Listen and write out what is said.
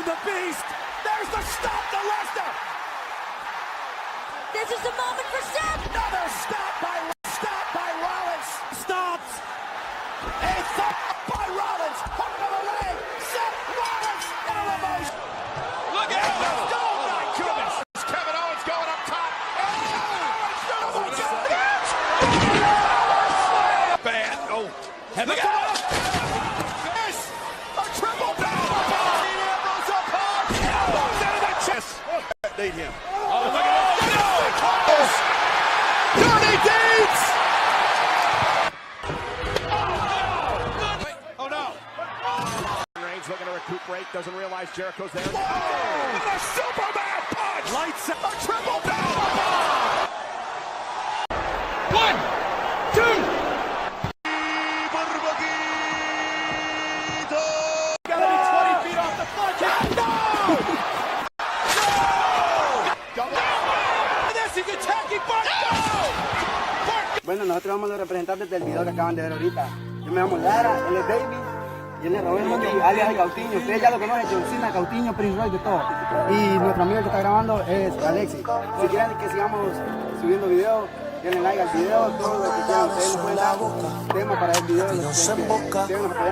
the beast. There's the stop to Lesnar. This is the moment for Seth. Another stop by Rollins. Stops. A thump by Rollins. Hook to the leg. Seth Rollins. Elevation. Look at him. Oh my goodness. Kevin Owens going up top. Bad. Oh. And look at him. Yes. A triple down. Elbows up hard. Elbows into the chest. Need him. Oh, look at this. Dirty deeds. Oh no. Reigns looking to recuperate. Doesn't realize Jericho's there. Whoa! The Superman punch. Lights up. A triple down. 1, 2. Gotta be 20 feet off the punch. No! Bueno, nosotros vamos a representar desde el video que acaban de ver ahorita. Yo me llamo Lara, él es David, y él es Roberto, alias el Cautiño. Ustedes ya lo conocen, John Cena, Cautiño, Prince Roy, de todo. Y nuestro amigo que está grabando es Alexis. Si quieren que sigamos subiendo videos, denle like al video, todo lo que quieran. Ustedes nos pueden dar temas para el video.